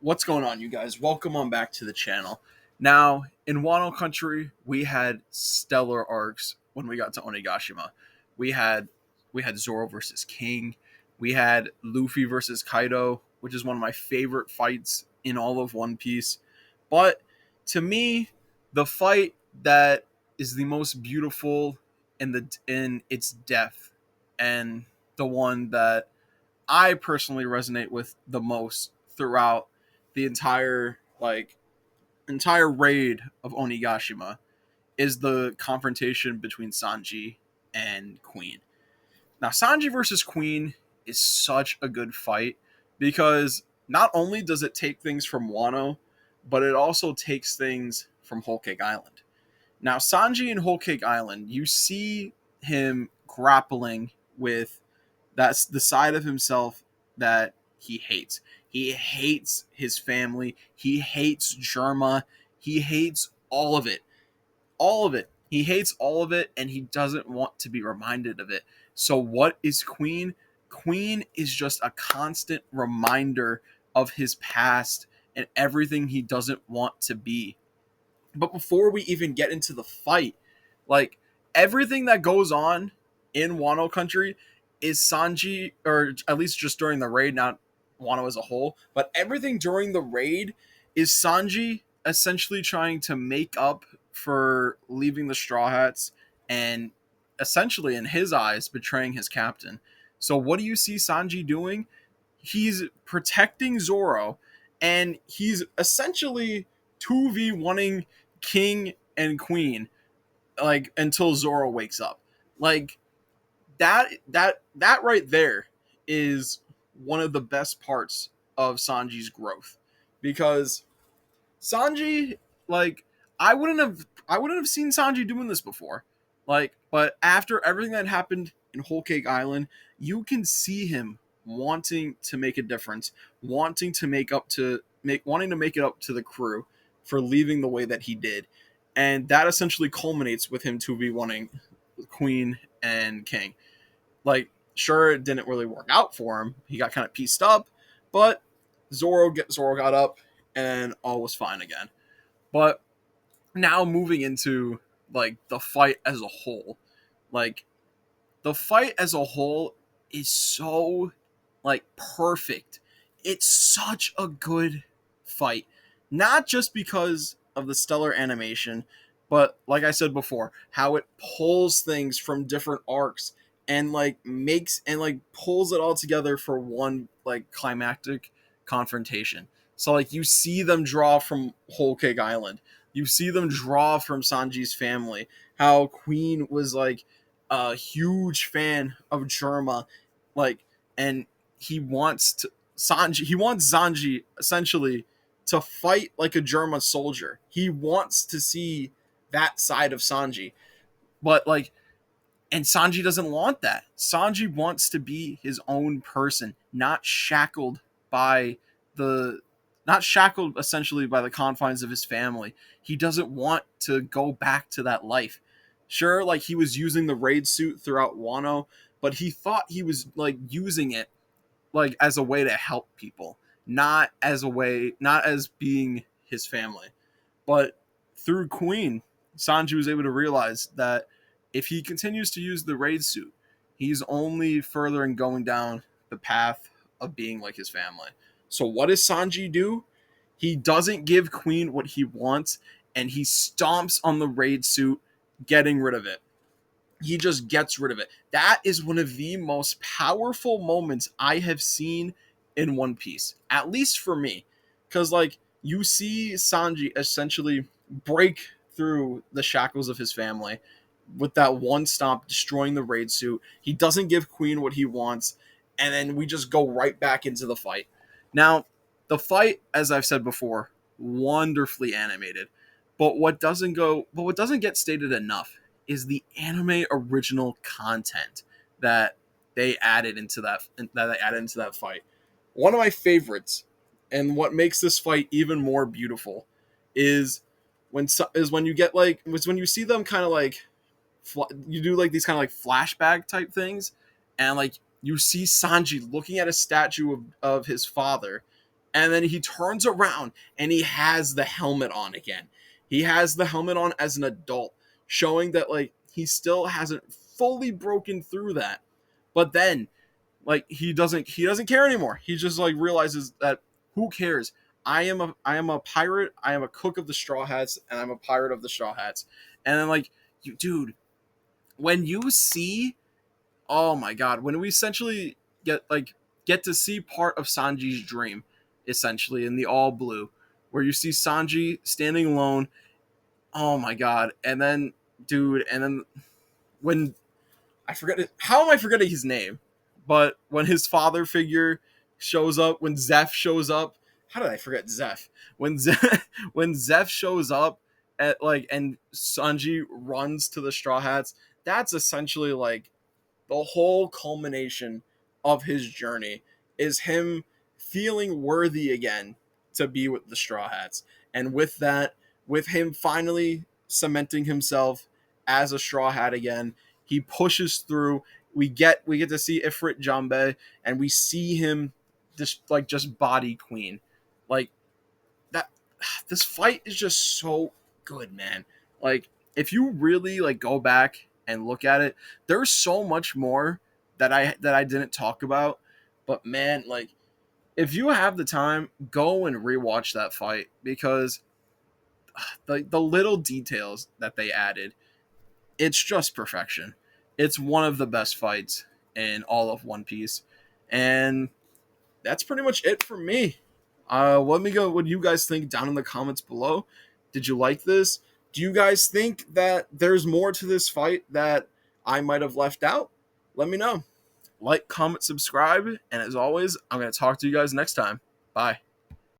What's going on, you guys? Welcome on back to the channel. Now, in Wano Country, we had stellar arcs when we got to Onigashima. We had we had Zoro versus King. We had Luffy versus Kaido, which is one of my favorite fights in all of One Piece. But to me, the fight that is the most beautiful in its depth, and the one that I personally resonate with the most throughout the entire raid of Onigashima is the confrontation between Sanji and Queen. Now, Sanji versus Queen is such a good fight because not only does it take things from Wano, but it also takes things from Whole Cake Island. Now, Sanji in Whole Cake Island, you see him grappling with that's the side of himself that he hates. He hates his family. He hates Germa. He hates all of it. All of it. He hates all of it, and he doesn't want to be reminded of it. So, what is Queen? Queen is just a constant reminder of his past and everything he doesn't want to be. But before we even get into the fight, like everything that goes on in Wano Country is Sanji, or at least just during the raid, not Wano as a whole, but everything during the raid is Sanji essentially trying to make up for leaving the Straw Hats and essentially, in his eyes, betraying his captain. So, what do you see Sanji doing? He's protecting Zoro, and he's essentially 2v1ing King and Queen, like until Zoro wakes up. Like that right there is one of the best parts of Sanji's growth, because Sanji, like, I wouldn't have seen Sanji doing this before. But after everything that happened in Whole Cake Island, you can see him wanting to make a difference, wanting to make it up to the crew for leaving the way that he did. And that essentially culminates with him 2v1ing Queen and King. Like, sure, it didn't really work out for him. He got kind of pieced up, but Zoro got up, and all was fine again. But now moving into like the fight as a whole, like the fight as a whole is so like perfect. It's such a good fight, not just because of the stellar animation, but like I said before, how it pulls things from different arcs and like makes and like pulls it all together for one like climactic confrontation. So like you see them draw from Whole Cake Island. You see them draw from Sanji's family. How Queen was like a huge fan of Germa, like, and he wants Sanji essentially to fight like a German soldier. He wants to see that side of Sanji. But like, and Sanji doesn't want that. Sanji wants to be his own person, by the not shackled essentially by the confines of his family. He doesn't want to go back to that life. Sure, like he was using the raid suit throughout Wano, but he thought he was like using it like as a way to help people, not as being his family. But through Queen, Sanji was able to realize that if he continues to use the raid suit, he's only further and going down the path of being like his family. So what does Sanji do? He doesn't give Queen what he wants, and he stomps on the raid suit, getting rid of it. He just gets rid of it. That is one of the most powerful moments I have seen in One Piece, at least for me. Because, like, you see Sanji essentially break through the shackles of his family with that one stomp, destroying the raid suit. He doesn't give Queen what he wants, and then we just go right back into the fight. Now, the fight, as I've said before, wonderfully animated. But what doesn't get stated enough is the anime original content that they added into that fight. One of my favorites, and what makes this fight even more beautiful, is when you see them kind of like you do like these kind of like flashback type things, and like you see Sanji looking at a statue of his father, And then he turns around and he has the helmet on again. He has the helmet on as an adult, showing that like he still hasn't fully broken through that. But then like he doesn't care anymore. He just like realizes that who cares? I am a pirate. I am a cook of the Straw Hats, and I'm a pirate of the Straw Hats. And then like you, dude, when you see, oh my god, when we essentially get to see part of Sanji's dream, essentially in the all blue, where you see Sanji standing alone. Oh my god, and then dude, and then when I forget it. How am I forgetting his name? But when his father figure shows up, when Zeph shows up, how did I forget Zeph? When when Zeph shows up at like and Sanji runs to the Straw Hats, that's essentially like the whole culmination of his journey is him feeling worthy again to be with the Straw Hats. And with that, with him finally cementing himself as a Straw Hat again, he pushes through. We get to see Ifrit Jambe, and we see him just body Queen. Like that this fight is just so good, man. Like if you really like go back and look at it, there's so much more that I didn't talk about. But man, like if you have the time, go and rewatch that fight because the little details that they added, it's just perfection. It's one of the best fights in all of One Piece. And that's pretty much it for me. Let me go. What do you guys think down in the comments below? Did you like this? Do you guys think that there's more to this fight that I might have left out? Let me know. Like, comment, subscribe, and as always, I'm going to talk to you guys next time. Bye.